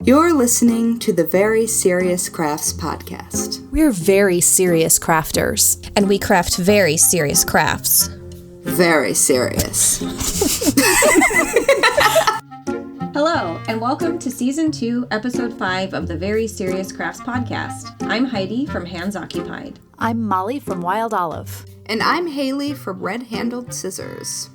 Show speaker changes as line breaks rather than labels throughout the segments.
You're listening to the Very Serious Crafts podcast.
We're very serious crafters.
And we craft very serious crafts.
Very serious.
Hello, and welcome to Season 2, Episode 5 of the Very Serious Crafts podcast. I'm Heidi from Hands Occupied.
I'm Mollie from Wild Olive.
And I'm Haley from Red Handled Scissors.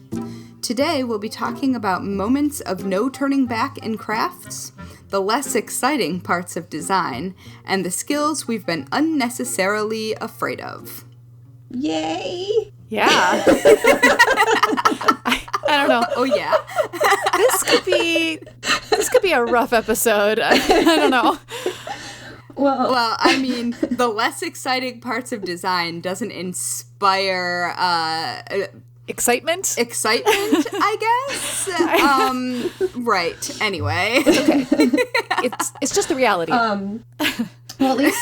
Today we'll be talking about moments of no turning back in crafts, the less exciting parts of design, and the skills we've been unnecessarily afraid of.
Yay!
Yeah. I don't know.
Oh yeah.
This could be a rough episode. I don't know.
Well, I mean, the less exciting parts of design doesn't inspire
Excitement,
I guess. Right. Anyway.
Okay. It's just the reality.
Well,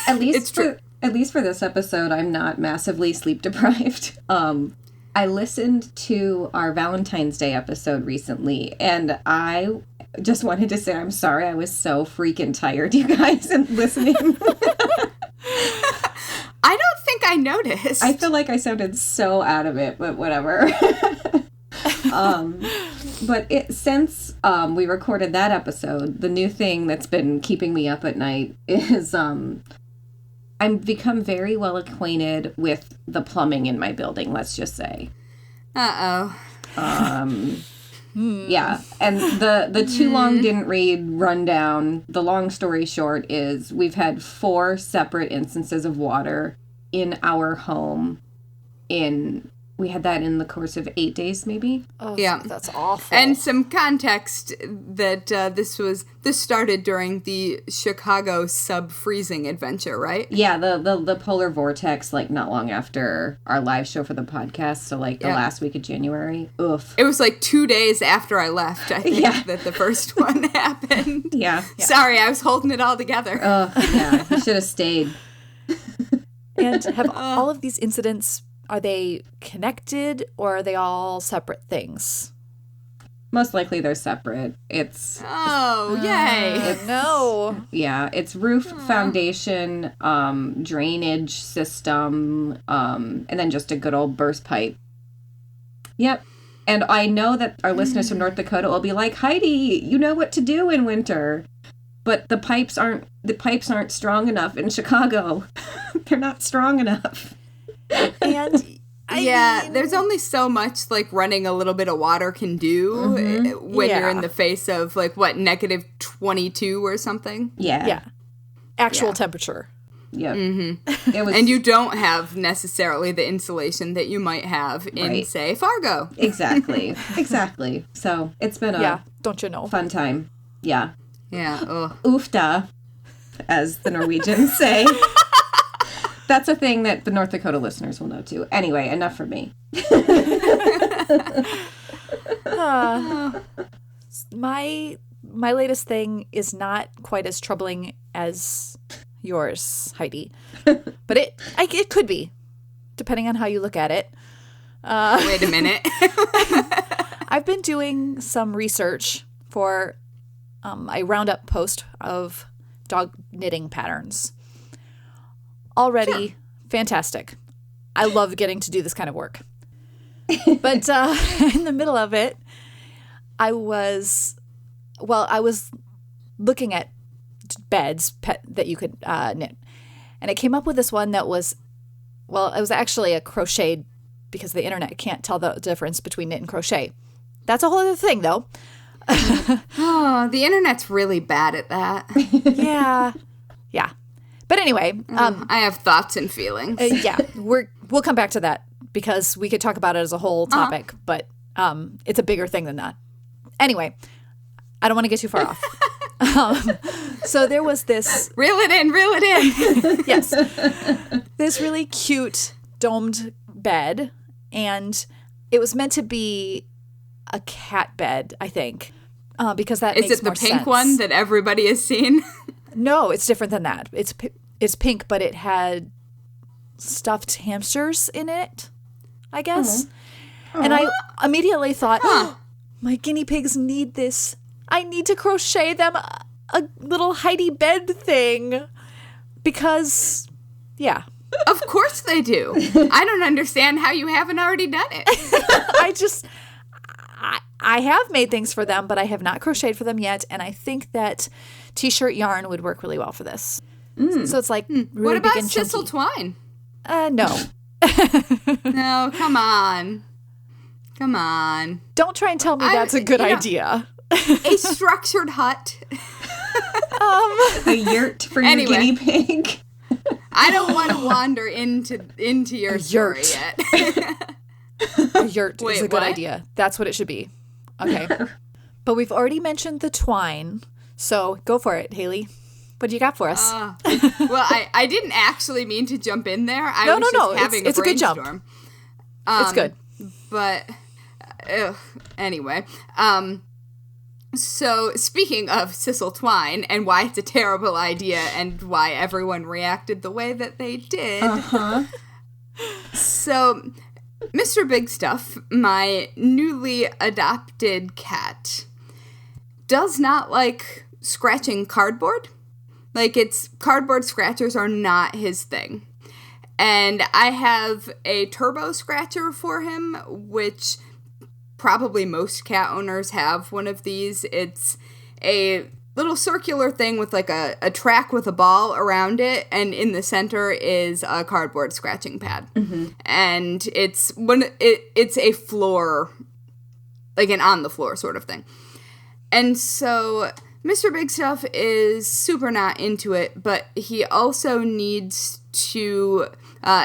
at least for this episode, I'm not massively sleep deprived. I listened to our Valentine's Day episode recently, and I just wanted to say I'm sorry I was so freaking tired, you guys, and listening.
I don't think I noticed.
I feel like I sounded so out of it, but whatever. But since we recorded that episode, the new thing that's been keeping me up at night is I've become very well acquainted with the plumbing in my building, let's just say.
Uh-oh.
Yeah, and the too long didn't read rundown, the long story short is we've had 4 separate instances of water in our home we had that in the course of 8 days, maybe.
Oh,
yeah,
that's awful.
And some context that this started during the Chicago sub-freezing adventure, right?
Yeah, the polar vortex, like not long after our live show for the podcast, so like the last week of January. Oof.
It was like 2 days after I left, I think, that the first one happened.
Yeah.
Sorry, I was holding it all together.
Yeah, you should have stayed.
And have all of these incidents, are they connected or are they all separate things?
Most likely they're separate. It's...
Oh, yay.
No.
Yeah, it's roof, foundation, drainage system, and then just a good old burst pipe. Yep. And I know that our listeners from North Dakota will be like, Heidi, you know what to do in winter. But the pipes aren't strong enough in Chicago. They're not strong enough.
And I mean,
there's only so much like running a little bit of water can do when you're in the face of like what, -22 or something.
Yeah. Actual temperature.
Yeah.
Mm-hmm.
It was,
and you don't have necessarily the insulation that you might have in, say, Fargo.
Exactly. So it's been a
don't you know,
fun time. Yeah.
Yeah. Oh.
Oofda, as the Norwegians say. That's a thing that the North Dakota listeners will know too. Anyway, enough for me.
My latest thing is not quite as troubling as yours, Heidi, but it could be, depending on how you look at it.
Wait a minute.
I've been doing some research for a roundup post of dog knitting patterns. Already fantastic. I love getting to do this kind of work. But in the middle of it, I was looking at beds that you could knit. And I came up with this one that was, it was actually a crocheted, because the internet can't tell the difference between knit and crochet. That's a whole other thing, though.
Oh, the internet's really bad at that.
Yeah. But anyway,
I have thoughts and feelings.
We'll come back to that because we could talk about it as a whole topic, but it's a bigger thing than that. Anyway, I don't want to get too far off. So there was this...
Reel it in.
Yes. This really cute domed bed, and it was meant to be a cat bed, I think, because that makes more sense. Is it the
pink one that everybody has seen?
No, it's different than that. It's pink, but it had stuffed hamsters in it, I guess. And I immediately thought, my guinea pigs need this. I need to crochet them a little Heidi bed thing because, yeah.
Of course they do. I don't understand how you haven't already done it.
I have made things for them, but I have not crocheted for them yet. And I think that t-shirt yarn would work really well for this. So it's like really
What
big
about
and
sisal
chunky.
twine?
No.
No, come on. Come on.
Don't try and tell me that's a good idea.
A structured hut.
A yurt for your
Anyway.
guinea pig.
I don't want to wander into your story
yurt.
yet.
A yurt
Wait,
is a good
what?
idea. That's what it should be. Okay. But we've already mentioned the twine. So go for it, Haley. What do you got for us?
Well, I didn't actually mean to jump in there. I
No,
was
no, no.
just having
It's
a
a good jump.
brainstorm.
It's good.
But anyway, so speaking of sisal twine and why it's a terrible idea and why everyone reacted the way that they did. So Mr. Big Stuff, my newly adopted cat, does not like scratching cardboard. Like, cardboard scratchers are not his thing. And I have a turbo scratcher for him, which probably most cat owners have one of these. It's a little circular thing with like a track with a ball around it, and in the center is a cardboard scratching pad. And it's a floor, like an on the floor sort of thing. And so Mr. Big Stuff is super not into it, but he also needs to,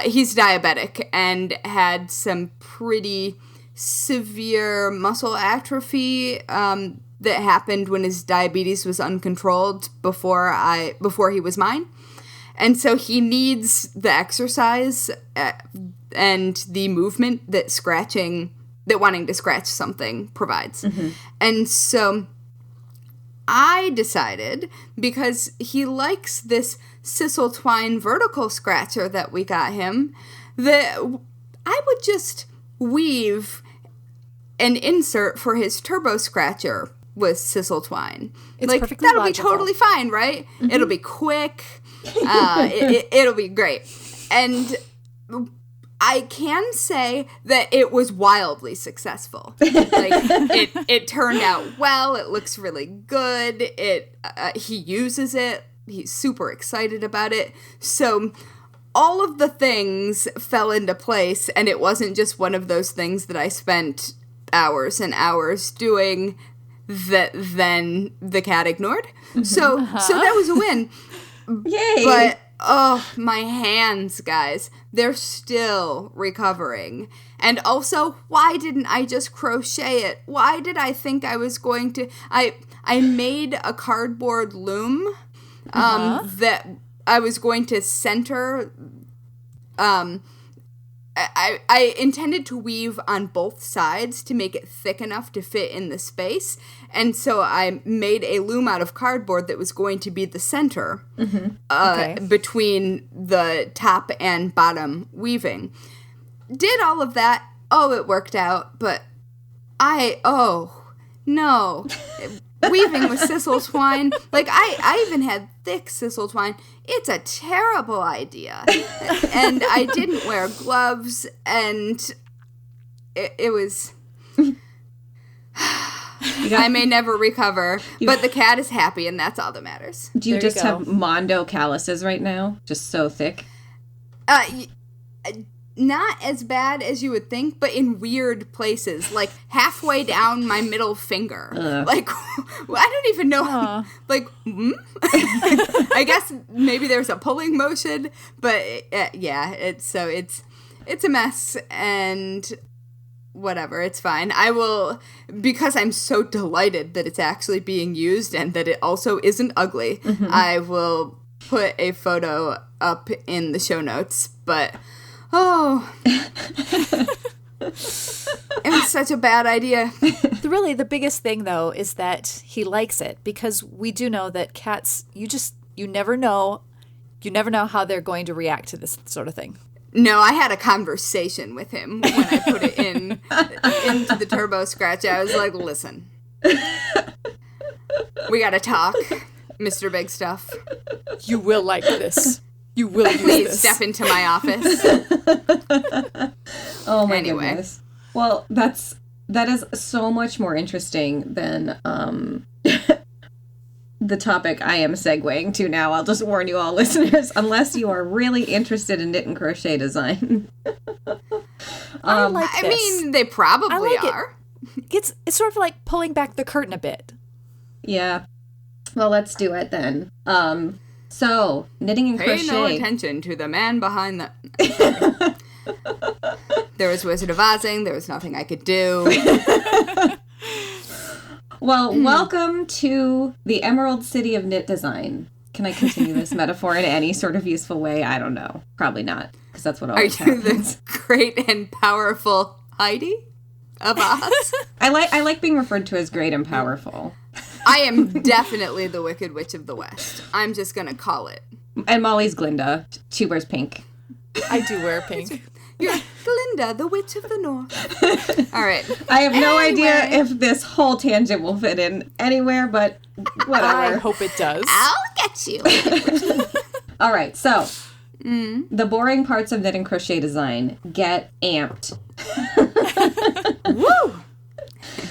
he's diabetic and had some pretty severe muscle atrophy that happened when his diabetes was uncontrolled before he was mine. And so he needs the exercise and the movement that wanting to scratch something provides. And so I decided, because he likes this sisal twine vertical scratcher that we got him, that I would just weave an insert for his turbo scratcher with sisal twine.
It's perfectly
that'll
logical.
be totally fine, right? It'll be quick. It'll be great. And I can say that it was wildly successful. Like, it turned out well. It looks really good. He uses it. He's super excited about it. So all of the things fell into place, and it wasn't just one of those things that I spent hours and hours doing that then the cat ignored. So that was a win.
Yay!
But oh, my hands, guys. They're still recovering. And also, why didn't I just crochet it? Why did I think I was going to... I made a cardboard loom that I was going to center... I intended to weave on both sides to make it thick enough to fit in the space. And so I made a loom out of cardboard that was going to be the center between the top and bottom weaving. Did all of that. Oh, it worked out. But no. Weaving with sisal twine. Like, I even had thick sisal twine. It's a terrible idea. And I didn't wear gloves, and it was... I may never recover, but the cat is happy, and that's all that matters.
Do you
There you
just
go.
have Mondo calluses right now? Just so thick?
Not as bad as you would think, but in weird places, like halfway down my middle finger. Like, I don't even know. Like, I guess maybe there's a pulling motion, but yeah, it's a mess, and whatever, it's fine. I will, because I'm so delighted that it's actually being used and that it also isn't ugly, I will put a photo up in the show notes, but... Oh, it was such a bad idea.
Really, the biggest thing, though, is that he likes it, because we do know that cats, you never know how they're going to react to this sort of thing.
No, I had a conversation with him when I put it into the turbo scratch. I was like, listen, we got to talk. Mr. Big Stuff.
You will like this. You will use
Please
this.
step into my office.
Oh my
Anyway.
goodness. Well, that is so much more interesting than the topic I am segueing to now. I'll just warn you all, listeners, unless you are really interested in knit and crochet design.
I like
I
this.
mean, they probably
like it.
are.
It's sort of like pulling back the curtain a bit.
Yeah. Well, let's do it then. So, knitting and
Pay
crochet.
no attention to the man behind the... There was Wizard of Ozing. There was nothing I could do.
Well, welcome to the Emerald City of Knit Design. Can I continue this metaphor in any sort of useful way? I don't know. Probably not, because that's what
Are
always
you
happens.
the great and powerful Heidi of Oz?
I like being referred to as great and powerful.
I am definitely the Wicked Witch of the West. I'm just going to call it.
And Mollie's Glinda. She wears pink.
I do wear pink.
You're Glinda, the Witch of the North. All right.
I have no
Anyway.
idea if this whole tangent will fit in anywhere, but
I
whatever.
hope it does.
I'll get you.
All right, so the boring parts of knit and crochet design get amped.
Woo!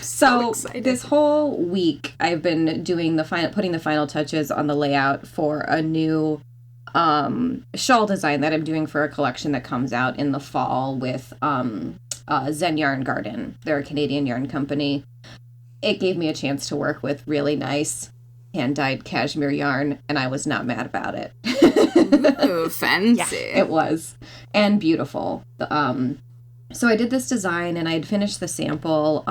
So
excited.
this whole week, I've been doing putting the final touches on the layout for a new shawl design that I'm doing for a collection that comes out in the fall with Zen Yarn Garden. They're a Canadian yarn company. It gave me a chance to work with really nice hand-dyed cashmere yarn, and I was not mad about it.
Ooh, fancy.
It was. And beautiful. So I did this design, and I had finished the sample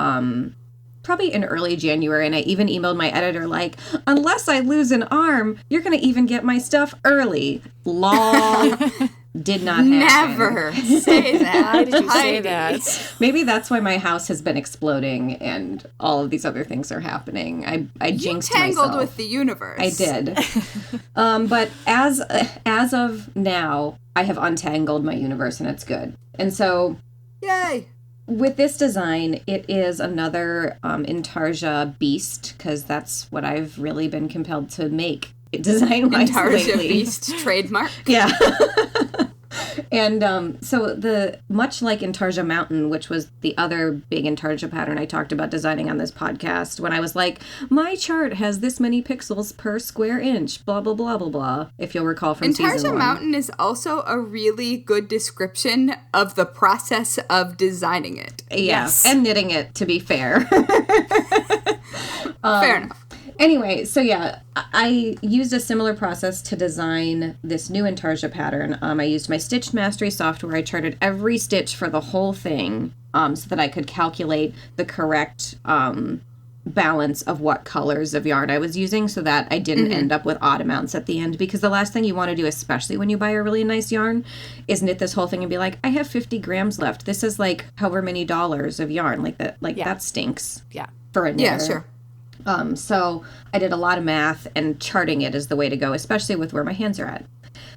probably in early January, and I even emailed my editor like, unless I lose an arm, you're going to even get my stuff early. Lol. Did not happen.
Never say that.
Why did you say
Heidi.
that?
Maybe that's why my house has been exploding and all of these other things are happening. I
You
jinxed
tangled
myself.
with the universe.
I did. But as of now, I have untangled my universe and it's good. And so
Yay.
with this design, it is another Intarsia beast, because that's what I've really been compelled to make design-wise
Intarsia
lately.
Beast trademark.
Yeah. And so much like Intarsia Mountain, which was the other big Intarsia pattern I talked about designing on this podcast, when I was like, my chart has this many pixels per square inch, blah, blah, blah, blah, blah, if you'll recall from season
Intarsia
1.
Mountain is also a really good description of the process of designing it.
Yeah,
Yes.
and knitting it, to be fair.
Fair enough.
Anyway, so yeah, I used a similar process to design this new Intarsia pattern. I used my Stitch Mastery software. I charted every stitch for the whole thing so that I could calculate the correct balance of what colors of yarn I was using so that I didn't end up with odd amounts at the end. Because the last thing you want to do, especially when you buy a really nice yarn, is knit this whole thing and be like, I have 50 grams left. This is like however many dollars of yarn. That stinks
Yeah.
for a knitter.
Yeah, sure.
So I did a lot of math, and charting it is the way to go, especially with where my hands are at.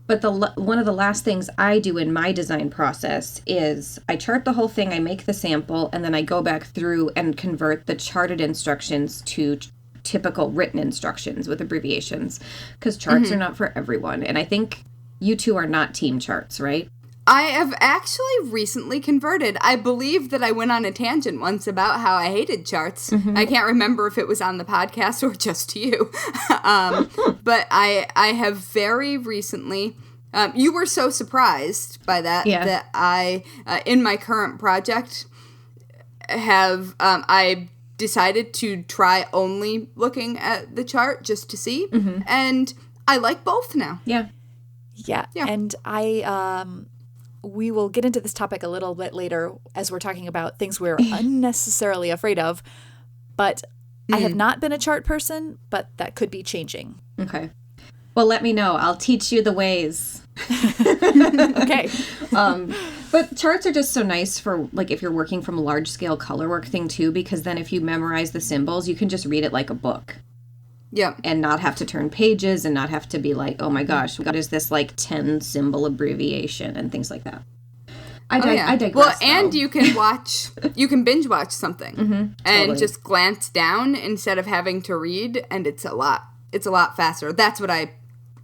But one of the last things I do in my design process is I chart the whole thing, I make the sample, and then I go back through and convert the charted instructions to typical written instructions with abbreviations, because charts are not for everyone. And I think you two are not team charts, right?
I have actually recently converted. I believe that I went on a tangent once about how I hated charts. I can't remember if it was on the podcast or just to you. But I have very recently... you were so surprised by that that I, in my current project, have... I decided to try only looking at the chart just to see. And I like both now.
Yeah.
Yeah. And we will get into this topic a little bit later as we're talking about things we're unnecessarily afraid of. But I have not been a chart person, but that could be changing.
Okay. Well, let me know. I'll teach you the ways.
Okay.
But charts are just so nice for, like, if you're working from a large-scale color work thing, too, because then if you memorize the symbols, you can just read it like a book.
Yep.
And not have to turn pages and not have to be like, oh my gosh, what is this like 10 symbol abbreviation and things like that. I digress.
Well, and
though.
you can binge watch something and
totally.
just glance down instead of having to read, and it's a lot it's a lot faster. That's what I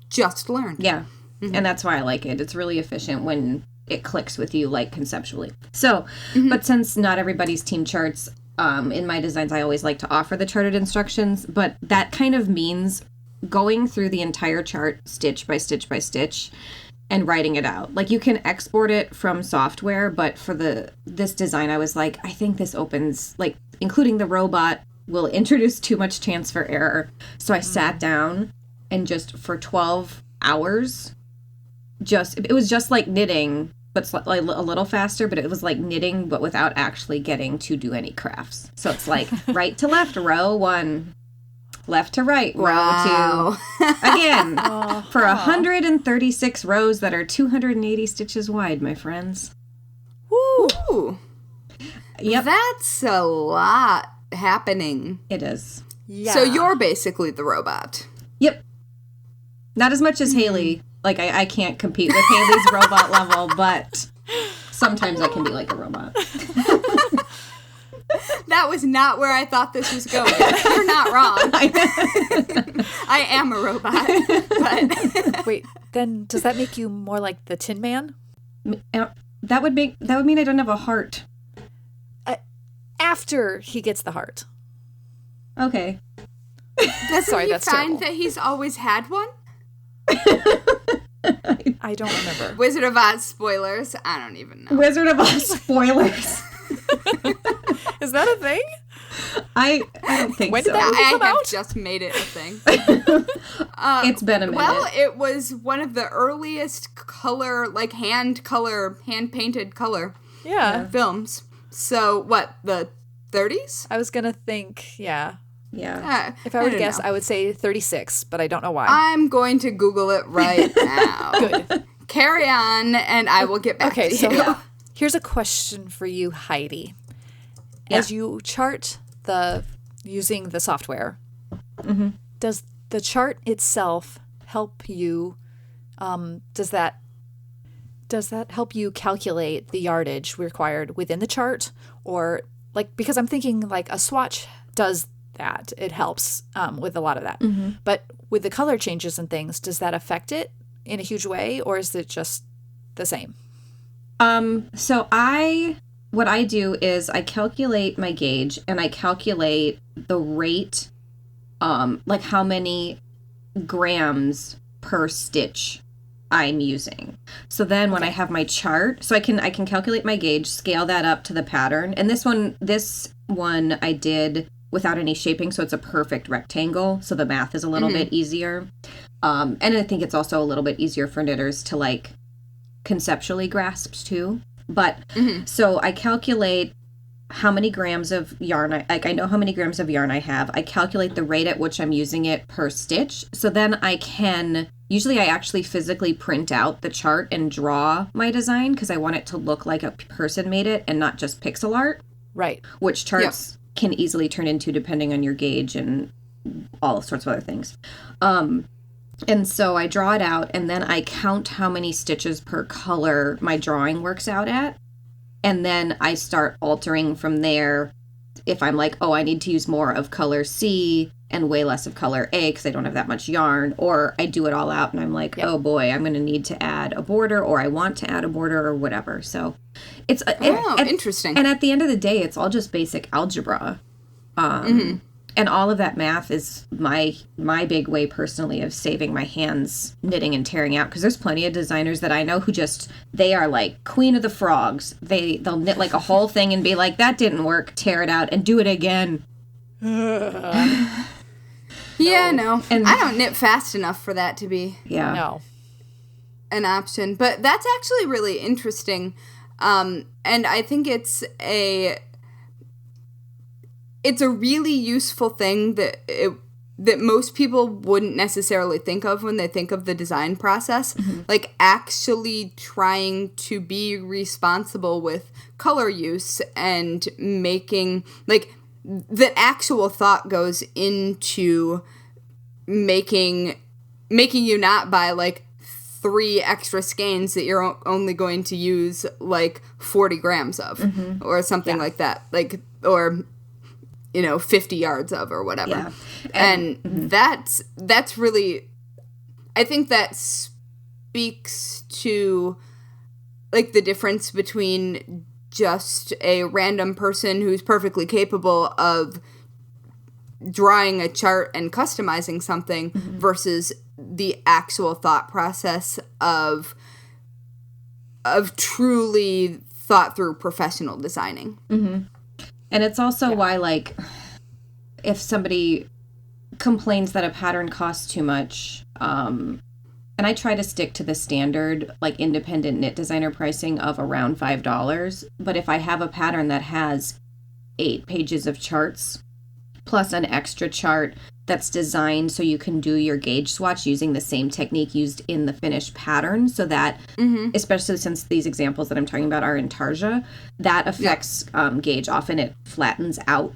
just learned.
Yeah. And that's why I like it. It's really efficient when it clicks with you, like, conceptually. So, but since not everybody's team charts, in my designs, I always like to offer the charted instructions, but that kind of means going through the entire chart stitch by stitch by stitch and writing it out. Like, you can export it from software, but for this design, I was like, I think this opens, like, including the robot will introduce too much chance for error. So I sat down and just for 12 hours, it was just like knitting, but like a little faster, but it was like knitting, but without actually getting to do any crafts. So it's like right to left, row 1, left to right, row 2. Again, for 136 rows that are 280 stitches wide, my friends.
Woo!
Yep.
That's a lot happening.
It is.
Yeah.
So you're basically the robot.
Yep. Not as much as Haley. Like, I can't compete with Haley's robot level, but sometimes I can be like a robot.
That was not where I thought this was going. You're not wrong. I am a robot. But
Wait, then does that make you more like the Tin Man?
That would mean I don't have a heart.
After he gets the heart.
Okay.
doesn't he
that's
find
terrible.
that he's always had one?
I don't remember.
Wizard of Oz spoilers. I don't even know.
Wizard of Oz spoilers.
Is that a thing?
I don't think
When
so.
did that movie
I
come
have
out?
just made it a thing.
It's been a minute.
Well, it was one of the earliest color, like hand-painted color
Yeah.
films. So, what, the 30s?
I was going to think, yeah.
Yeah.
If I were to
don't
guess,
know.
I would say 36, but I don't know why.
I'm going to Google it right now.
Good.
Carry on, and I will get back
Okay,
to
so
you.
here's a question for you, Heidi.
Yeah.
As you chart using the software, does the chart itself help you? Does that help you calculate the yardage required within the chart, or like, because I'm thinking like a swatch does that, it helps with a lot of that, but with the color changes and things, does that affect it in a huge way, or is it just the same?
So what I do is I calculate my gauge and I calculate the rate, like how many grams per stitch I'm using. So then when I have my chart, so I can calculate my gauge, scale that up to the pattern. And this one I did without any shaping, so it's a perfect rectangle. So the math is a little bit easier. And I think it's also a little bit easier for knitters to like conceptually grasp too. But so I calculate how many grams of yarn, I know how many grams of yarn I have. I calculate the rate at which I'm using it per stitch. So then usually I actually physically print out the chart and draw my design because I want it to look like a person made it and not just pixel art.
Right.
Which charts can easily turn into depending on your gauge and all sorts of other things. And so I draw it out and then I count how many stitches per color my drawing works out at. And then I start altering from there. If I'm like, oh, I need to use more of color C and way less of color A because I don't have that much yarn, or I do it all out and I'm like, oh boy, I'm going to need to add a border, or I want to add a border or whatever. So it's
interesting.
And at the end of the day, it's all just basic algebra. And all of that math is my big way personally of saving my hands knitting and tearing out, because there's plenty of designers that I know who they are like queen of the frogs. They'll knit like a whole thing and be like, that didn't work, tear it out and do it again.
Yeah, no.
And
I don't knit fast enough for that to be
No.
an option. But that's actually really interesting. And I think it's a really useful thing that most people wouldn't necessarily think of when they think of the design process. Like actually trying to be responsible with color use and making, like, the actual thought goes into making you not buy like 3 extra skeins that you're only going to use like 40 grams of or something like that. Like, or 50 yards of or whatever.
Yeah.
And that's really, I think that speaks to like the difference between just a random person who's perfectly capable of drawing a chart and customizing something versus the actual thought process of truly thought through professional designing.
Mm-hmm. And it's also why, like, if somebody complains that a pattern costs too much, and I try to stick to the standard, like, independent knit designer pricing of around $5, but if I have a pattern that has 8 pages of charts plus an extra chart that's designed so you can do your gauge swatch using the same technique used in the finished pattern, so that, especially since these examples that I'm talking about are in tarja, that affects gauge. Often it flattens out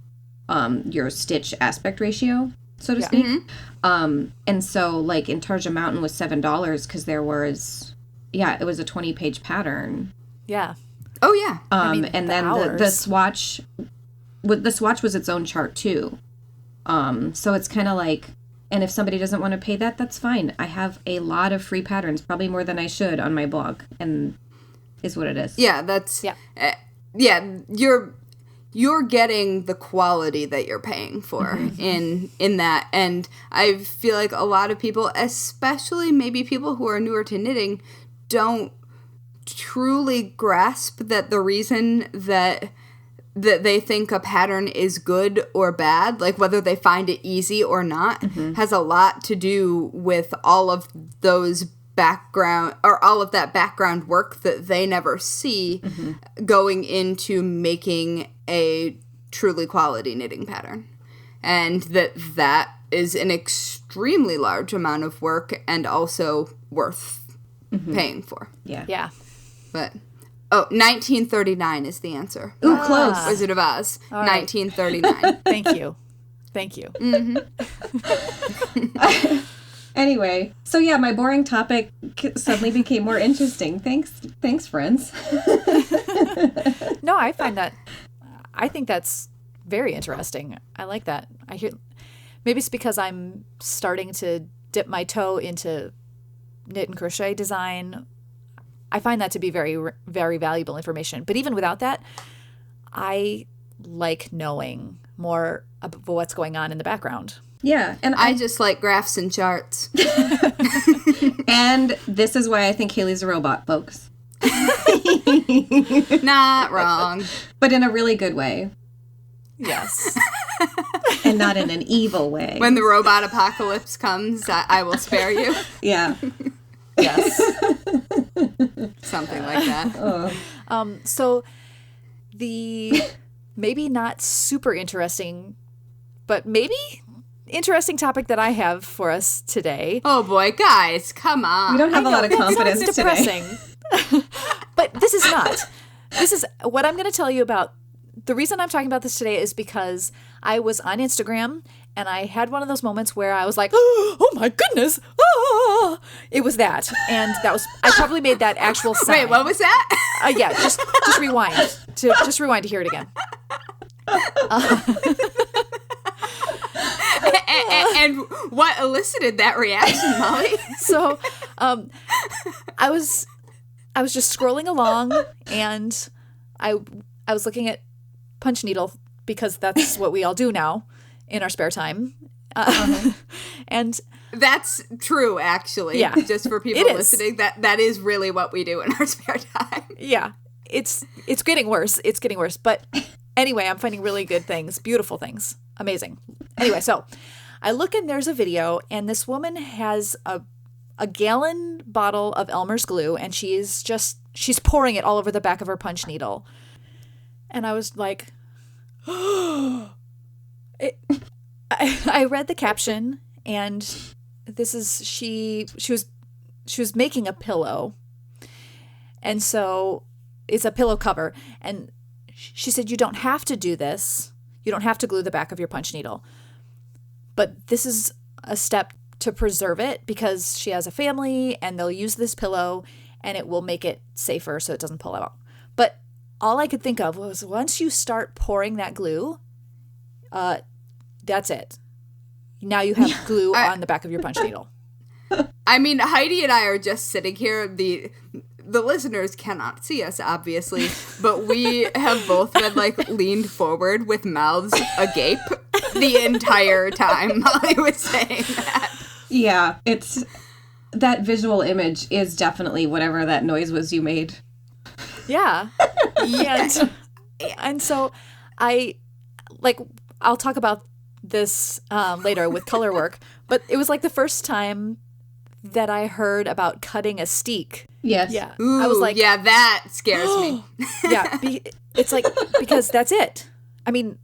your stitch aspect ratio, so to speak. And so, like, in Tarja Mountain was $7 because there was, it was a 20-page pattern.
Yeah.
Oh, yeah.
And then the swatch was its own chart, too. So it's kind of like, and if somebody doesn't want to pay that, that's fine. I have a lot of free patterns, probably more than I should, on my blog, and is what it is.
Yeah, that's... Yeah. You're getting the quality that you're paying for in that. And I feel like a lot of people, especially maybe people who are newer to knitting, don't truly grasp that the reason that they think a pattern is good or bad, like whether they find it easy or not, has a lot to do with all of those background, or all of that background work that they never see going into making a truly quality knitting pattern. And that is an extremely large amount of work and also worth paying for.
Yeah.
Yeah.
But... Oh, 1939 is the answer.
Ooh, close.
Wizard of Oz, 1939.
Thank you. Thank you.
Anyway, so yeah, my boring topic suddenly became more interesting. Thanks, friends.
No, I think that's very interesting. I like that. Maybe it's because I'm starting to dip my toe into knit and crochet design. I find that to be very, very valuable information. But even without that, I like knowing more about what's going on in the background.
Yeah, and
I just like graphs and charts.
And this is why I think Haley's a robot, folks.
Not wrong.
But in a really good way.
Yes.
And not in an evil way.
When the robot apocalypse comes, I will spare you.
Yeah.
Yes.
Something like that.
So the maybe not super interesting, but maybe interesting topic that I have for us today.
Oh boy, guys, come on.
We don't have a lot of confidence
sounds
today.
Depressing. But this is not. This is what I'm going to tell you about. The reason I'm talking about this today is because I was on Instagram and I had one of those moments where I was like, oh my goodness. Ah! It was that. And I probably made that actual sound.
Wait, what was that?
Yeah, just rewind. Just rewind to hear it again.
And what elicited that reaction, Mollie?
So I was just scrolling along and I was looking at punch needle because that's what we all do now in our spare time. And
that's true, actually.
Yeah.
Just for people listening, that is really what we do in our spare time.
Yeah. It's getting worse. It's getting worse. But anyway, I'm finding really good things, beautiful things. Amazing. Anyway, so I look and there's a video and this woman has a gallon bottle of Elmer's glue and she's pouring it all over the back of her punch needle. And I was like, I read the caption and this is, she was making a pillow. And so it's a pillow cover. And she said, you don't have to do this. You don't have to glue the back of your punch needle. But this is a step to preserve it because she has a family and they'll use this pillow and it will make it safer so it doesn't pull out. But all I could think of was once you start pouring that glue that's it. Now you have glue on the back of your punch needle.
I mean, Heidi and I are just sitting here. The listeners cannot see us, obviously, but we have both been, like, leaned forward with mouths agape the entire time Mollie was saying that.
Yeah, that visual image is definitely whatever that noise was you made.
Yeah. And so I'll talk about this later with color work, but it was like the first time that I heard about cutting a steek.
Yes.
Yeah.
Ooh,
I was like,
yeah, that scares me.
Yeah. It's like, because that's it. I mean,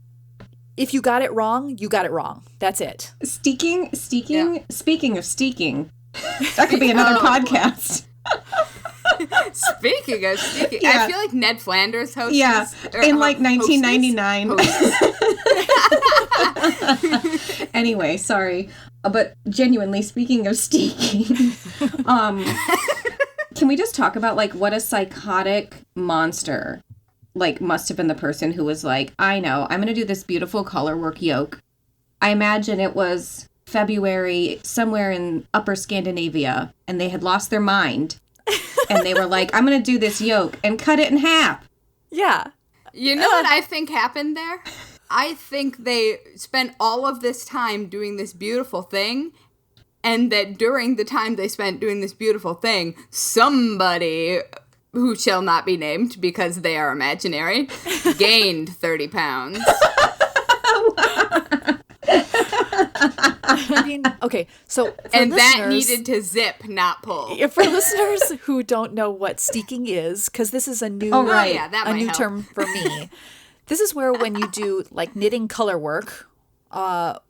if you got it wrong, you got it wrong. That's it.
Speaking of steaking, that could be another podcast.
Speaking of steaking,
Yeah.
I feel like Ned Flanders hosted.
Yeah, in like 1999. Anyway, sorry. But genuinely, speaking of steaking, can we just talk about, like, what a psychotic monster, like, must have been the person who was like, I know, I'm going to do this beautiful color work yoke. I imagine it was February somewhere in Upper Scandinavia, and they had lost their mind. And they were like, I'm going to do this yoke and cut it in half.
Yeah.
You know what I think happened there? I think they spent all of this time doing this beautiful thing, and that during the time they spent doing this beautiful thing, somebody who shall not be named because they are imaginary gained 30 pounds.
I mean, okay, so
And that
listeners-
needed to zip, not pull.
For listeners who don't know what steeking is, because this is a new,
Oh, right.
Yeah, that
a
might
new
help.
term for me. This is where when you do like knitting color work,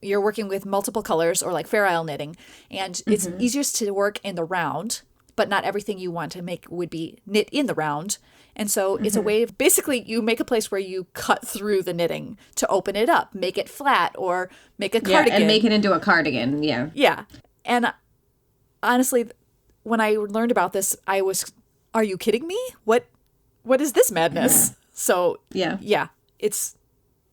you're working with multiple colors or like fair isle knitting, and it's easiest to work in the round, but not everything you want to make would be knit in the round. And so it's a way of basically you make a place where you cut through the knitting to open it up, make it flat, or make a cardigan.
Yeah, and make it into a cardigan, yeah.
Yeah. And honestly, when I learned about this, I was, are you kidding me? What is this madness? So,
Yeah.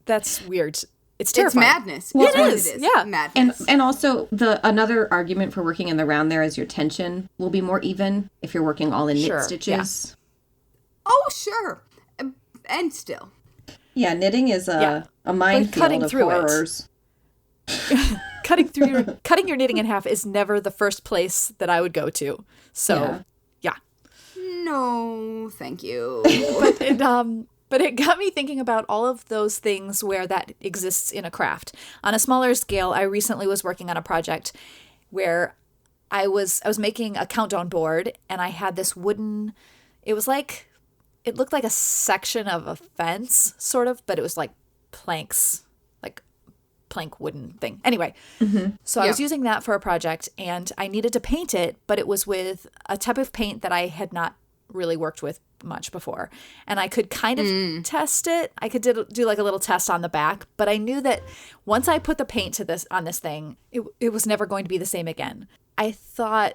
that's weird. It's
It's
terrifying.
madness.
Well,
It's
it
what
is,
it is.
yeah.
Madness.
And also another argument for working in the round there is your tension will be more even if you're working all in knit
Sure,
stitches.
Oh, sure. And still.
Yeah, knitting is a minefield
cutting
of
through it.
horrors.
Cutting your knitting in half is never the first place that I would go to. So, yeah.
No, thank you.
But it got me thinking about all of those things where that exists in a craft. On a smaller scale, I recently was working on a project where I was making a countdown board, and I had this wooden, it looked like a section of a fence, sort of, but it was like planks, like plank wooden thing. Anyway, so I was using that for a project, and I needed to paint it, but it was with a type of paint that I had not really worked with much before, and I could kind of test it. I could do like a little test on the back, but I knew that once I put the paint on this thing, it was never going to be the same again. I thought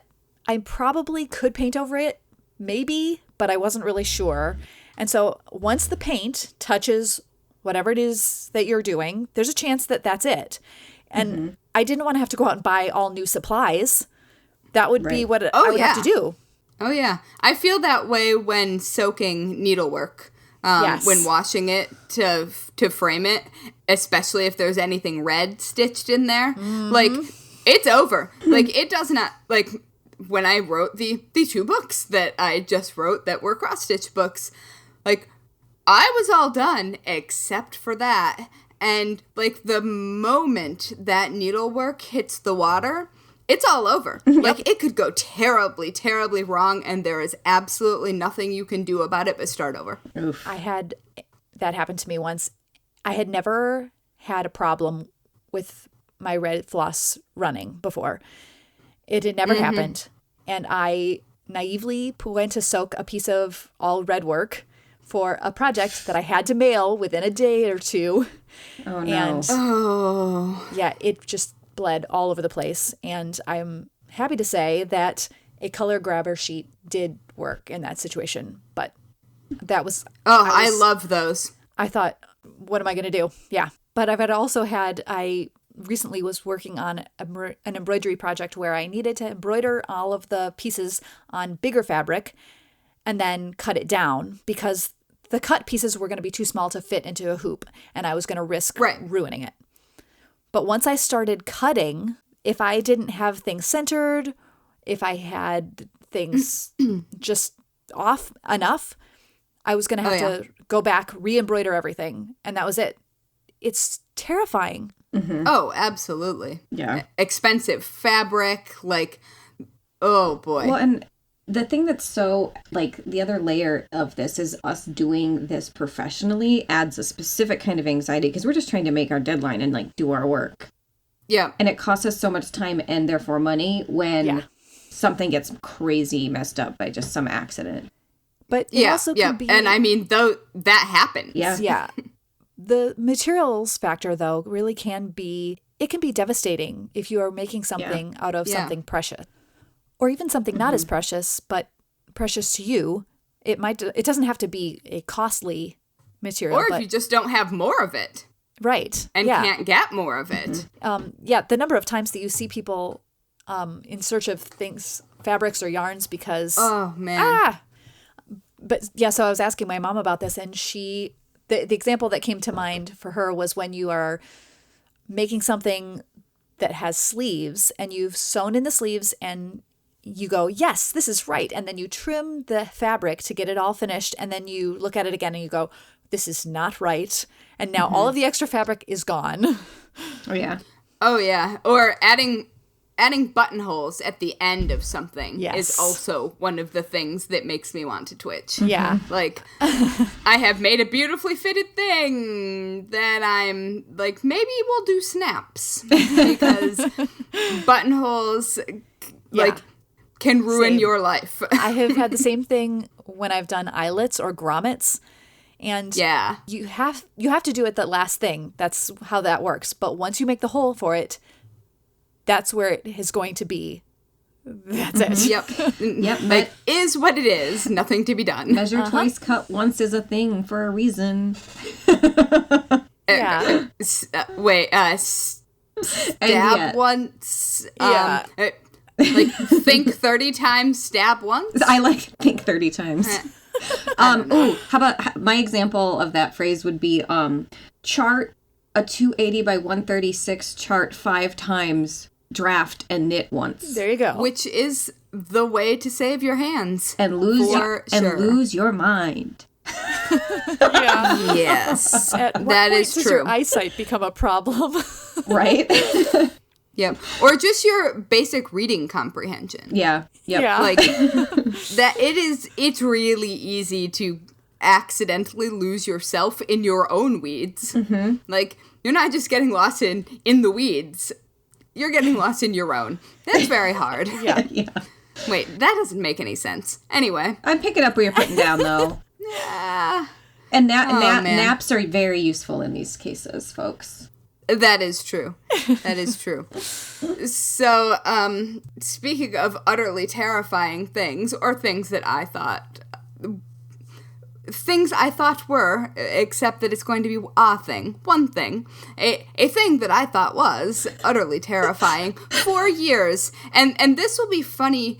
I probably could paint over it, maybe, but I wasn't really sure. And so once the paint touches whatever it is that you're doing, there's a chance that that's it. And I didn't want to have to go out and buy all new supplies. That would be what I would have to do.
Oh, yeah. I feel that way when soaking needlework,
Yes.
when washing it to frame it, especially if there's anything red stitched in there. Like, it's over. Like, it does not, like, when I wrote the 2 books that I just wrote that were cross-stitch books, like, I was all done except for that. And, like, the moment that needlework hits the water, it's all over. Like, it could go terribly, terribly wrong, and there is absolutely nothing you can do about it but start over.
Oof.
I had that happen to me once. I had never had a problem with my red floss running before. It had never happened. And I naively went to soak a piece of all red work for a project that I had to mail within a day or two.
Oh, no.
And yeah, it just bled all over the place. And I'm happy to say that a color grabber sheet did work in that situation. But that was...
Oh, I love those.
I thought, what am I going to do? Yeah. But I recently was working on an embroidery project where I needed to embroider all of the pieces on bigger fabric and then cut it down because the cut pieces were going to be too small to fit into a hoop and I was going to risk ruining it. But once I started cutting, if I didn't have things centered, if I had things just off enough, I was going to have to go back, re-embroider everything. And that was it. It's terrifying.
Mm-hmm. Oh, absolutely.
Yeah.
Expensive fabric, like, oh boy.
Well, and the thing that's so, like, the other layer of this is us doing this professionally adds a specific kind of anxiety because we're just trying to make our deadline and, like, do our work.
Yeah.
And it costs us so much time and therefore money when something gets crazy messed up by just some accident.
But it also can be...
And I mean, though, that happens.
Yeah.
Yeah. The materials factor, though, really can be devastating if you are making something out of something precious. Or even something not as precious, but precious to you. It doesn't have to be a costly material.
Or if you just don't have more of it.
Right.
And can't get more of it.
The number of times that you see people in search of things, fabrics or yarns because...
Oh, man.
But so I was asking my mom about this, and the example that came to mind for her was when you are making something that has sleeves and you've sewn in the sleeves and you go, yes, this is right. And then you trim the fabric to get it all finished. And then you look at it again and you go, this is not right. And now all of the extra fabric is gone.
Oh, yeah.
Oh, yeah. Or adding buttonholes at the end of something is also one of the things that makes me want to twitch.
Yeah.
Like, I have made a beautifully fitted thing that I'm like, maybe we'll do snaps. Because buttonholes, can ruin your life.
I have had the same thing when I've done eyelets or grommets. And you have to do it the last thing. That's how that works. But once you make the hole for it, that's where it is going to be. That's it.
Yep. Like, is what it is. Nothing to be done.
Measure twice, cut once is a thing for a reason.
Yeah.
Stab once. Like, think 30 times, stab once?
I like think 30 times. How about my example of that phrase would be chart a 280 by 136 chart 5 times, draft and knit once.
There you go.
Which is the way to save your hands.
And lose your mind.
Yes.
At what
that
point
is
does
true.
your eyesight become a problem?
Right?
Yep. Or just your basic reading comprehension.
Yeah. Yep.
Yeah.
Like that it's really easy to accidentally lose yourself in your own weeds. Mm-hmm. Like, you're not just getting lost in the weeds. You're getting lost in your own. That's very hard.
Yeah.
Wait, that doesn't make any sense. Anyway.
I'm picking up what you're putting down, though.
Yeah.
And naps are very useful in these cases, folks.
That is true. That is true. So, speaking of utterly terrifying things, or things I thought were, except that it's going to be one thing, a thing that I thought was utterly terrifying for years. And this will be funny,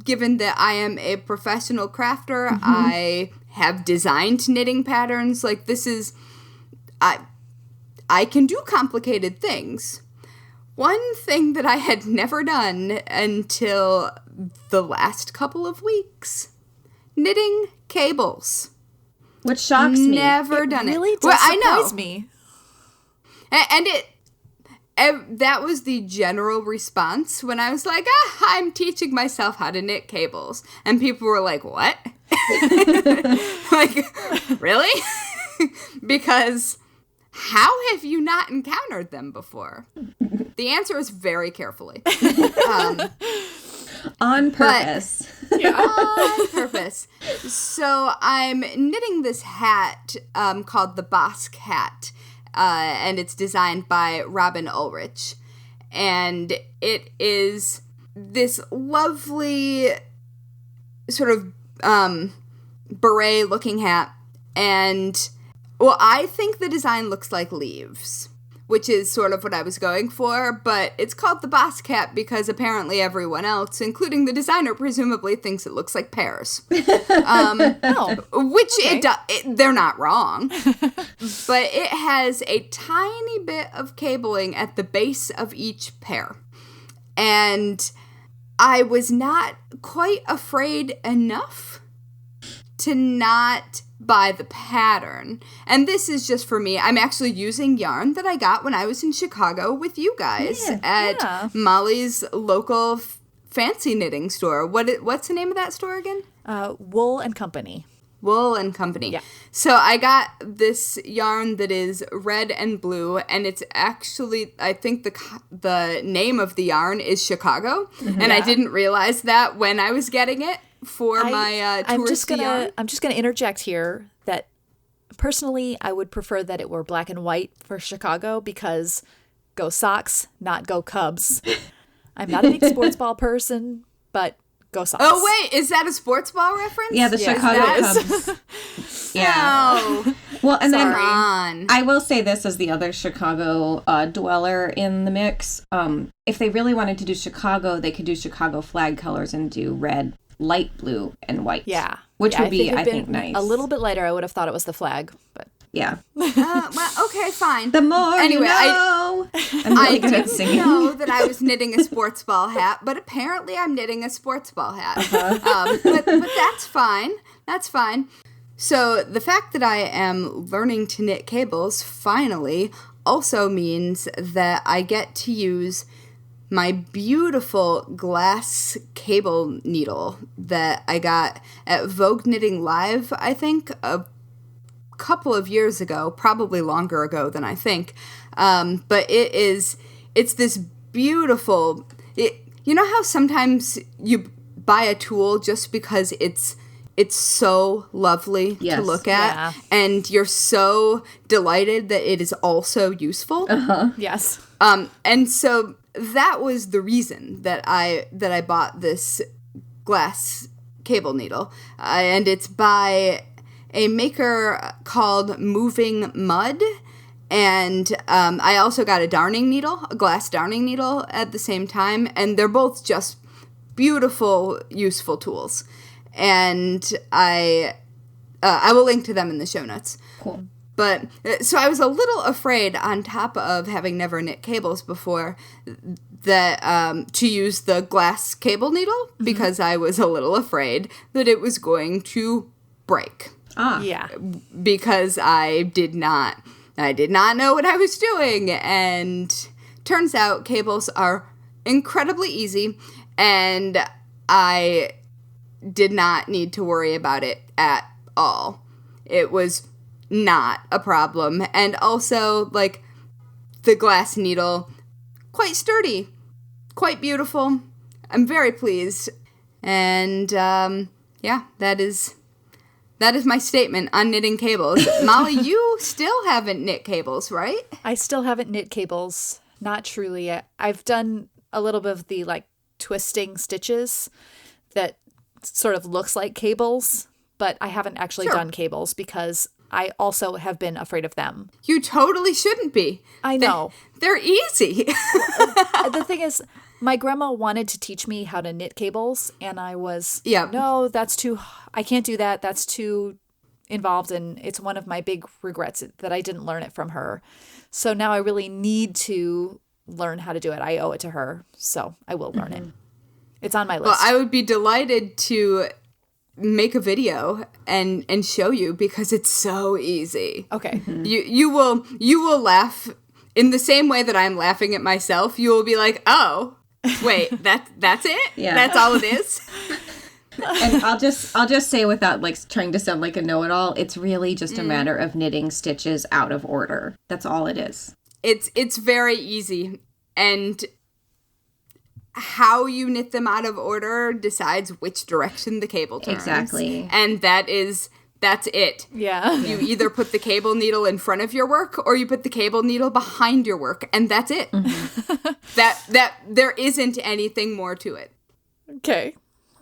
given that I am a professional crafter. Mm-hmm. I have designed knitting patterns. Like, this is... I can do complicated things. One thing that I had never done until the last couple of weeks. Knitting cables.
Which shocks me.
Never done it.
Really does surprise me.
And that was the general response when I was like, I'm teaching myself how to knit cables. And people were like, what? Like, really? Because... how have you not encountered them before? The answer is very carefully.
On purpose.
On purpose. So I'm knitting this hat called the Bosque hat, and it's designed by Robin Ulrich. And it is this lovely sort of beret-looking hat, and... well, I think the design looks like leaves. which is sort of what I was going for, but it's called the Boss Cap because apparently everyone else, including the designer, presumably thinks it looks like pears. Which
okay.
they're not wrong. But it has a tiny bit of cabling at the base of each pair. And I was not quite afraid enough to not buy the pattern. And this is just for me. I'm actually using yarn that I got when I was in Chicago with you guys at Mollie's local fancy knitting store. What's the name of that store again?
Wool and Company.
Wool and Company.
Yeah.
So I got this yarn that is red and blue, and it's actually, I think the name of the yarn is Chicago, and I didn't realize that when I was getting it for my touristy yarn.
I'm just gonna interject here that personally I would prefer that it were black and white for Chicago because go Sox, not go Cubs. I'm not a big sports ball person, but go Sox.
Oh wait, is that a sports ball reference?
Yeah, the Chicago Cubs. Yeah.
No.
Well, and then
on.
I will say this as the other Chicago dweller in the mix. If they really wanted to do Chicago, they could do Chicago flag colors and do red, light blue, and white.
Yeah.
Which would be,
if it
I
had
think,
been
nice.
A little bit lighter, I would have thought it was the flag, but
Yeah.
Well, okay, fine.
The more
Anyway,
you know. I'm really good at
didn't
singing.
know that I was knitting a sports ball hat, but apparently I'm knitting a sports ball hat. But that's fine. That's fine. So the fact that I am learning to knit cables finally also means that I get to use my beautiful glass cable needle that I got at Vogue Knitting Live, I think, a couple of years ago, probably longer ago than I think. But it's this beautiful, you know how sometimes you buy a tool just because it's so lovely to look at, and you're so delighted that it is also useful.
yes.
And so that was the reason that I bought this glass cable needle, and it's by a maker called Moving Mud. And I also got a darning needle, a glass darning needle at the same time, and they're both just beautiful, useful tools. And I will link to them in the show notes.
Cool.
But, so I was a little afraid, on top of having never knit cables before, that to use the glass cable needle, because I was a little afraid that it was going to break.
Yeah.
Because I did not know what I was doing. And turns out cables are incredibly easy, and I did not need to worry about it at all. It was not a problem. And also, like, the glass needle, quite sturdy, quite beautiful. I'm very pleased. And yeah, that is my statement on knitting cables. Mollie, you still haven't knit cables, right?
I still haven't knit cables. Not truly yet. I've done a little bit of the like twisting stitches that sort of looks like cables, but I haven't actually done cables because I also have been afraid of them.
You totally shouldn't be.
I know.
They're easy.
The thing is, my grandma wanted to teach me how to knit cables, and I was, no, I can't do that. That's too involved, and it's one of my big regrets that I didn't learn it from her. So now I really need to learn how to do it. I owe it to her, so I will learn it. It's on my list.
Well, I would be delighted to make a video and show you because it's so easy.
Okay.
You will laugh in the same way that I'm laughing at myself. You will be like, "Oh, wait, that's it?
Yeah.
That's all it is?"
And I'll just say, without like trying to sound like a know-it-all, it's really just a matter of knitting stitches out of order. That's all it is.
It's very easy, and how you knit them out of order decides which direction the cable turns.
Exactly.
And that's it.
Yeah.
You either put the cable needle in front of your work or you put the cable needle behind your work, and that's it. That there isn't anything more to it.
Okay.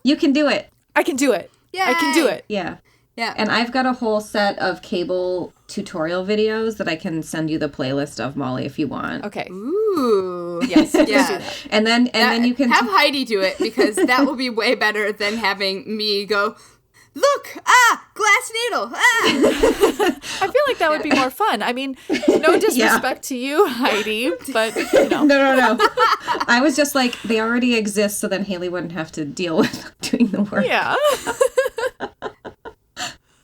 You can do it.
I can do it.
Yay.
I can do it.
Yeah.
Yeah.
And I've got a whole set of cable tutorial videos that I can send you the playlist of, Molly, if you want.
Okay.
Ooh.
Yes. Let's do
Yeah.
that.
And then you can
have Heidi do it, because that will be way better than having me go, look, glass needle,
I feel like that would be more fun. I mean, no disrespect to you, Heidi, but
No. I was just like, they already exist, so then Haley wouldn't have to deal with doing the work.
Yeah.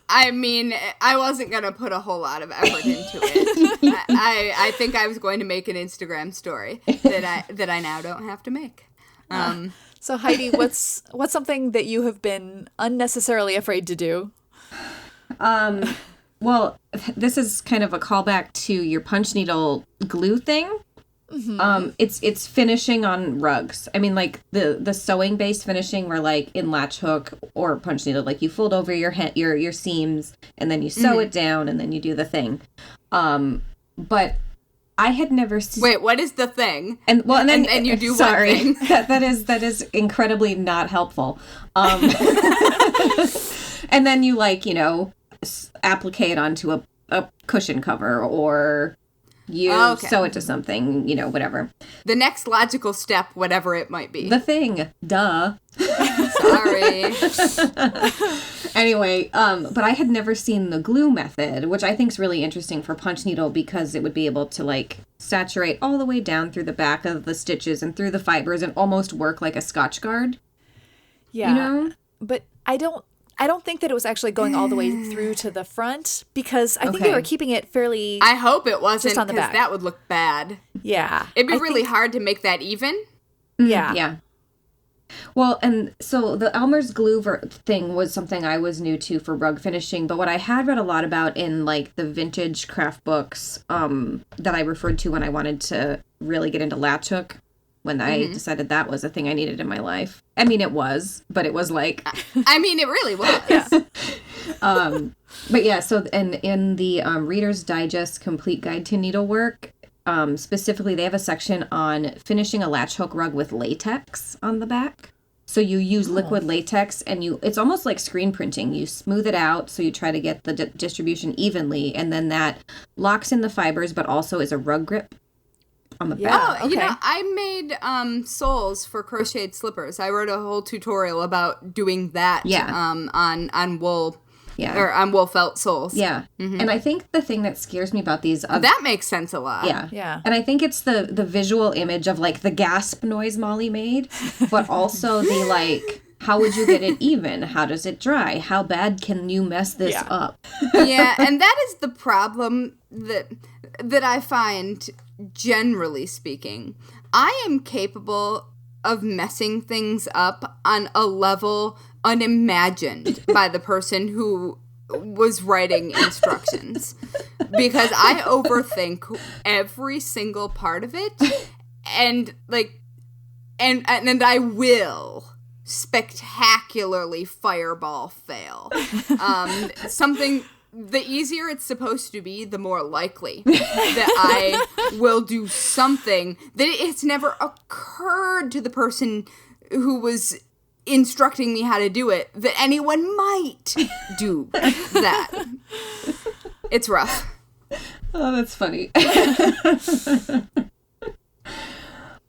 I mean, I wasn't going to put a whole lot of effort into it. I think I was going to make an Instagram story that I now don't have to make.
So Heidi, what's something that you have been unnecessarily afraid to do?
Well, this is kind of a callback to your punch needle glue thing. Mm-hmm. It's finishing on rugs. I mean, like the sewing based finishing, where like in latch hook or punch needle, like you fold over your seams and then you sew it down and then you do the thing. But I had never seen.
Wait, what is the thing?
And then
you do
sorry,
one thing.
that is incredibly not helpful. And then you applique it onto a cushion cover, or you sew it to something, whatever.
The next logical step, whatever it might be.
The thing, duh.
Sorry.
Anyway, but I had never seen the glue method, which I think is really interesting for punch needle, because it would be able to like saturate all the way down through the back of the stitches and through the fibers and almost work like a Scotch guard.
Yeah. But I don't think that it was actually going all the way through to the front, because I think they were keeping it fairly.
I hope it wasn't,
just on the
because
back.
that would look bad.
Yeah.
It'd be really hard to make that even.
Yeah.
Yeah. Well, and so the Elmer's glue thing was something I was new to for rug finishing, but what I had read a lot about in like the vintage craft books that I referred to when I wanted to really get into latch hook, when I decided that was a thing I needed in my life. I mean, it was, but it was like...
I mean, it really was.
But yeah, so in the Reader's Digest Complete Guide to Needlework, specifically, they have a section on finishing a latch hook rug with latex on the back. So you use liquid latex, and it's almost like screen printing. You smooth it out, so you try to get the distribution evenly, and then that locks in the fibers, but also is a rug grip on the back.
Oh, I made soles for crocheted slippers. I wrote a whole tutorial about doing that on wool. Yeah. Or on wool felt soles.
Yeah. Mm-hmm. And I think the thing that scares me about these...
that makes sense a lot.
Yeah.
Yeah.
And I think it's the visual image of, like, the gasp noise Molly made, but also the, like, how would you get it even? How does it dry? How bad can you mess this up?
Yeah, and that is the problem that I find, generally speaking. I am capable of messing things up on a level unimagined by the person who was writing instructions, because I overthink every single part of it, and I will spectacularly fireball fail. Something, the easier it's supposed to be, the more likely that I will do something that it's never occurred to the person who was instructing me how to do it that anyone might do that. It's rough.
Oh, that's funny.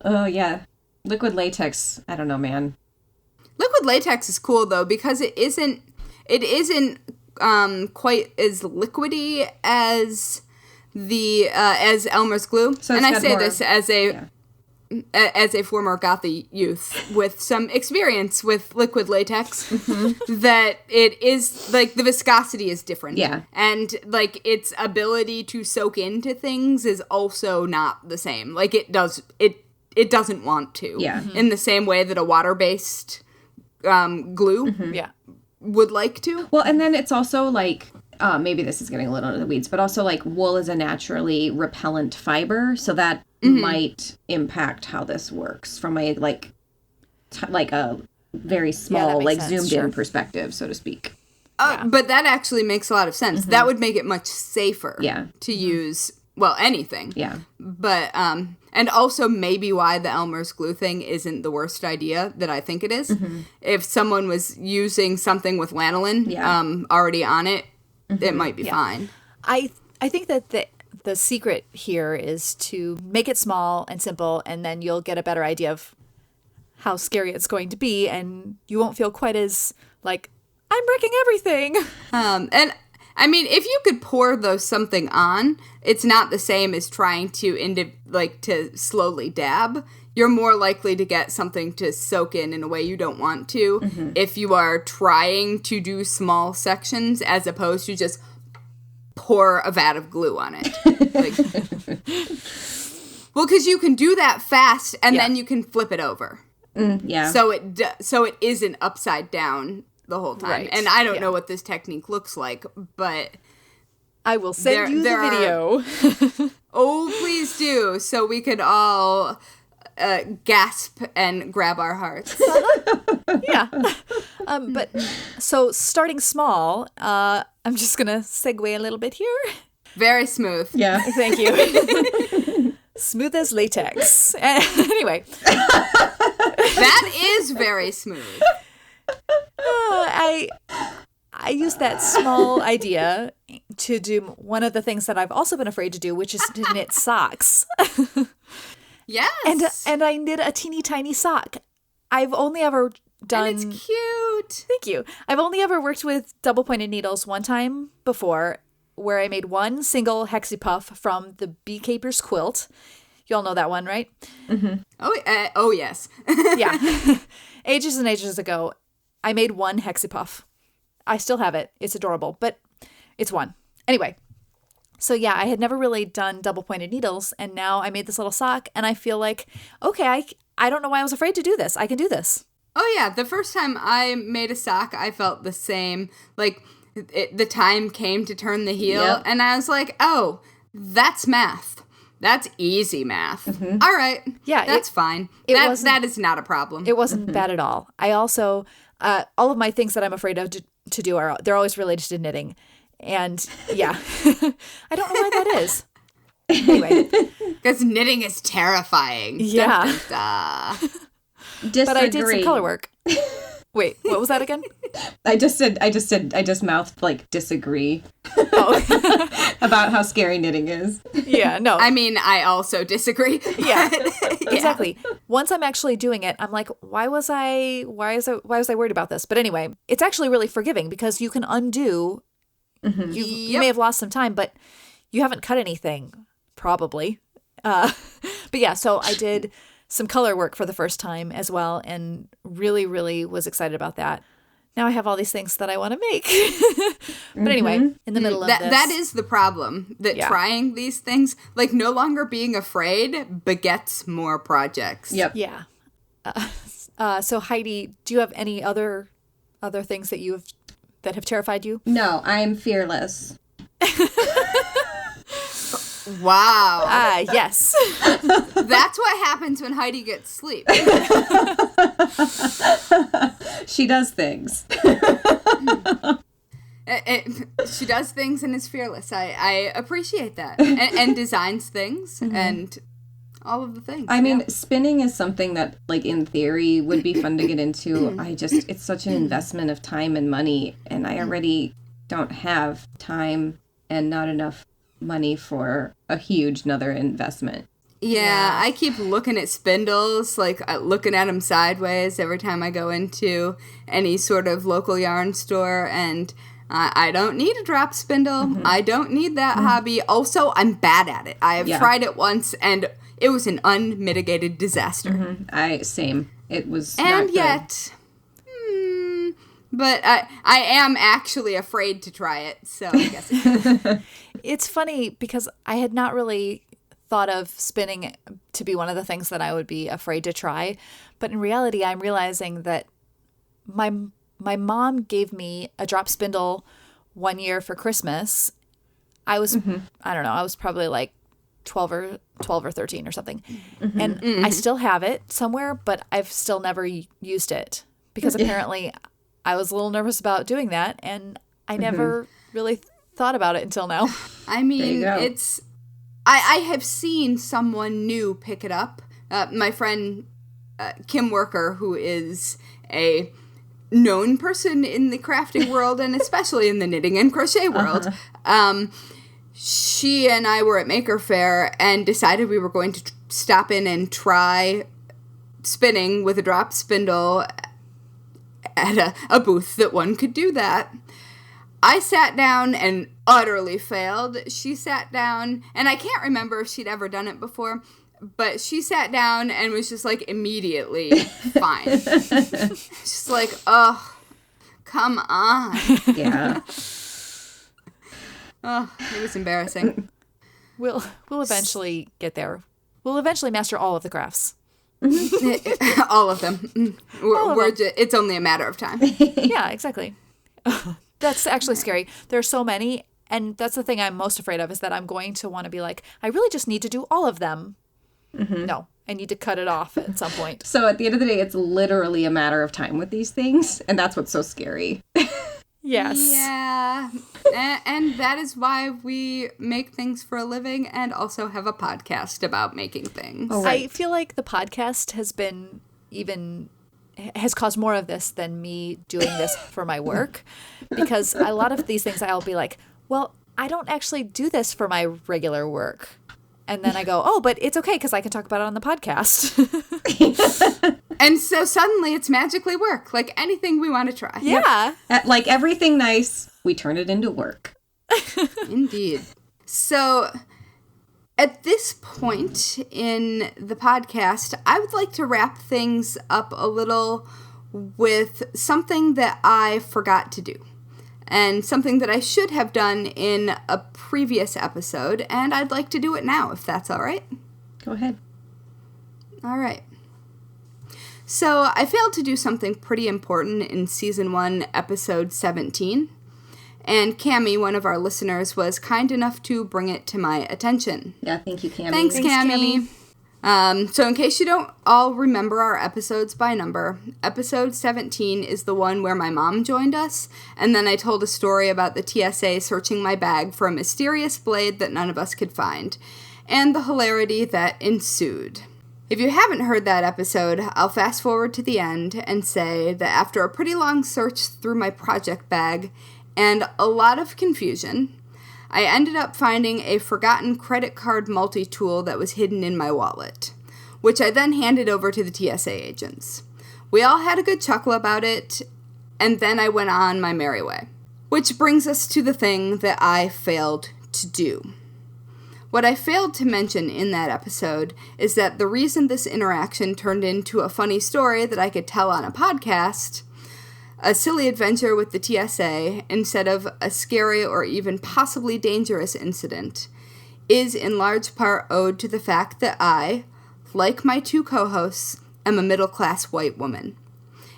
Oh, yeah. Liquid latex. I don't know, man.
Liquid latex is cool, though, because it isn't quite as liquidy as as Elmer's glue. So and I say this as a former gothy youth with some experience with liquid latex, that it is, like, the viscosity is different.
Yeah. And,
like, its ability to soak into things is also not the same. Like, it doesn't want to.
Yeah.
In the same way that a water-based glue would like to.
Well, and then it's also, like... maybe this is getting a little into the weeds, but also, like, wool is a naturally repellent fiber, so that might impact how this works from a, like a very small, like, zoomed-in perspective, so to speak.
But that actually makes a lot of sense. That would make it much safer to use, well, anything.
Yeah.
But, and also maybe why the Elmer's glue thing isn't the worst idea that I think it is. If someone was using something with lanolin already on it, it might be fine.
I think that the secret here is to make it small and simple, and then you'll get a better idea of how scary it's going to be, and you won't feel quite as like, I'm breaking everything.
And I mean, if you could pour those something on, it's not the same as trying to to slowly dab. You're more likely to get something to soak in a way you don't want to if you are trying to do small sections as opposed to just pour a vat of glue on it. Well, because you can do that fast and then you can flip it over.
Yeah.
So it isn't upside down the whole time.
Right.
And I don't know what this technique looks like, but
I will send you the video.
Oh, please do, so we could all gasp and grab our hearts.
Yeah. But so starting small, I'm just going to segue a little bit here.
Very smooth.
Yeah.
Thank you. Smooth as latex. Anyway.
That is very smooth.
I used that small idea to do one of the things that I've also been afraid to do, which is to knit socks.
Yes.
And I knit a teeny tiny sock. I've only ever done...
And it's cute.
Thank you. I've only ever worked with double-pointed needles one time before, where I made one single hexie puff from the Beekeeper's quilt. You all know that one, right?
Mm-hmm. Oh, yes.
Yeah. Ages and ages ago, I made one hexie puff. I still have it. It's adorable, but it's one. Anyway, so yeah, I had never really done double-pointed needles, and now I made this little sock, and I feel like, okay, I don't know why I was afraid to do this. I can do this.
Oh, yeah. The first time I made a sock, I felt the same. Like, the time came to turn the heel, and I was like, oh, that's math. That's easy math. Mm-hmm. All right.
Yeah.
That's fine. That is not a problem.
It wasn't bad at all. I also, all of my things that I'm afraid of to do they're always related to knitting. And yeah, I don't know why that is. Anyway.
Because knitting is terrifying.
Yeah.
Dun, dun, dun.
Disagree.
But I did some color work. Wait, what was that again?
I just mouthed like disagree
Oh.
about how scary knitting is.
Yeah, no.
I mean, I also disagree.
Yeah, exactly. Once I'm actually doing it, I'm like, why was I worried about this? But anyway, it's actually really forgiving because you can undo. Mm-hmm. You may have lost some time, but you haven't cut anything, probably. But yeah, so I did some color work for the first time as well, and really, really was excited about that. Now I have all these things that I want to make. But anyway, in the middle of this.
That is the problem, that trying these things, like no longer being afraid, begets more projects.
Yep.
Yeah. So Heidi, do you have any other things that that have terrified you?
No, I'm fearless.
Wow.
Yes.
That's what happens when Heidi gets sleep.
She does things.
She does things and is fearless. I appreciate that. And designs things and all of the things.
I mean, spinning is something that, like, in theory would be fun to get into. It's such an investment of time and money, and I already don't have time and not enough money for a huge another investment.
Yeah, I keep looking at spindles, like looking at them sideways every time I go into any sort of local yarn store, and I don't need a drop spindle. Mm-hmm. I don't need that hobby. Also, I'm bad at it. I have tried it once, and it was an unmitigated disaster.
Mm-hmm. Same. It was
and
not
yet, but I am actually afraid to try it, so I guess
It's funny because I had not really thought of spinning to be one of the things that I would be afraid to try. But in reality, I'm realizing that my mom gave me a drop spindle one year for Christmas. I was, I don't know, I was probably like 12 or 13 or something. Mm-hmm. And I still have it somewhere, but I've still never used it because apparently I was a little nervous about doing that. And I never really thought about it until now.
I mean, it's... I have seen someone new pick it up. My friend Kim Worker, who is a known person in the crafting world and especially in the knitting and crochet world, she and I were at Maker Faire and decided we were going to stop in and try spinning with a drop spindle at a booth that one could do that. I sat down and utterly failed. She sat down, and I can't remember if she'd ever done it before, but she sat down and was just like immediately fine. Just like, oh, come on.
Yeah.
Oh, it was embarrassing.
We'll eventually get there. We'll eventually master all of the crafts.
All of them. It's only a matter of time.
Yeah, exactly. That's actually scary. There are so many, and that's the thing I'm most afraid of, is that I'm going to want to be like, I really just need to do all of them. Mm-hmm. No, I need to cut it off at some point.
So at the end of the day, it's literally a matter of time with these things, and that's what's so scary.
Yes.
Yeah. And that is why we make things for a living and also have a podcast about making things.
Oh, right.
I feel like the podcast has caused more of this than me doing this for my work, because a lot of these things I'll be like, well, I don't actually do this for my regular work. And then I go, oh, but it's okay because I can talk about it on the podcast.
And so suddenly it's magically work, like anything we want to try.
Yeah.
Like everything nice, we turn it into work.
Indeed. So at this point in the podcast, I would like to wrap things up a little with something that I forgot to do, and something that I should have done in a previous episode, and I'd like to do it now, if that's all right.
Go ahead.
All right. So I failed to do something pretty important in Season 1, Episode 17, and Cammie, one of our listeners, was kind enough to bring it to my attention.
Yeah, thank you, Cammie.
Thanks, Cammie. So in case you don't all remember our episodes by number, Episode 17 is the one where my mom joined us, and then I told a story about the TSA searching my bag for a mysterious blade that none of us could find, and the hilarity that ensued. If you haven't heard that episode, I'll fast forward to the end and say that after a pretty long search through my project bag and a lot of confusion, I ended up finding a forgotten credit card multi-tool that was hidden in my wallet, which I then handed over to the TSA agents. We all had a good chuckle about it, and then I went on my merry way. Which brings us to the thing that I failed to do. What I failed to mention in that episode is that the reason this interaction turned into a funny story that I could tell on a podcast, a silly adventure with the TSA, instead of a scary or even possibly dangerous incident, is in large part owed to the fact that I, like my two co-hosts, am a middle-class white woman.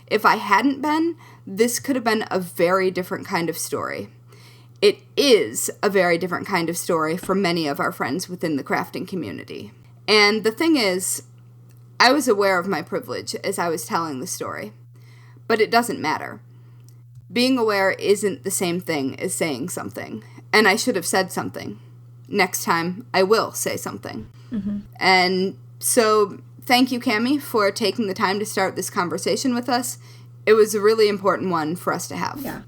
If I hadn't been, this could have been a very different kind of story. It is a very different kind of story for many of our friends within the crafting community. And the thing is, I was aware of my privilege as I was telling the story. But it doesn't matter. Being aware isn't the same thing as saying something. And I should have said something. Next time, I will say something. Mm-hmm. And so, thank you, Cammie, for taking the time to start this conversation with us. It was a really important one for us to have.
Yeah.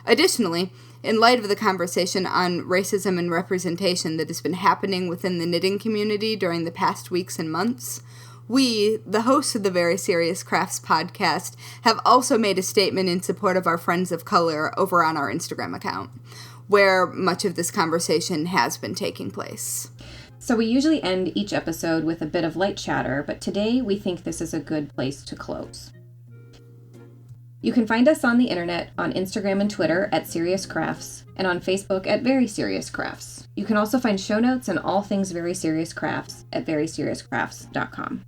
Additionally, in light of the conversation on racism and representation that has been happening within the knitting community during the past weeks and months, we, the hosts of the Very Serious Crafts podcast, have also made a statement in support of our friends of color over on our Instagram account, where much of this conversation has been taking place.
So we usually end each episode with a bit of light chatter, but today we think this is a good place to close. You can find us on the internet on Instagram and Twitter at Serious Crafts, and on Facebook at Very Serious Crafts. You can also find show notes and all things Very Serious Crafts at veryseriouscrafts.com.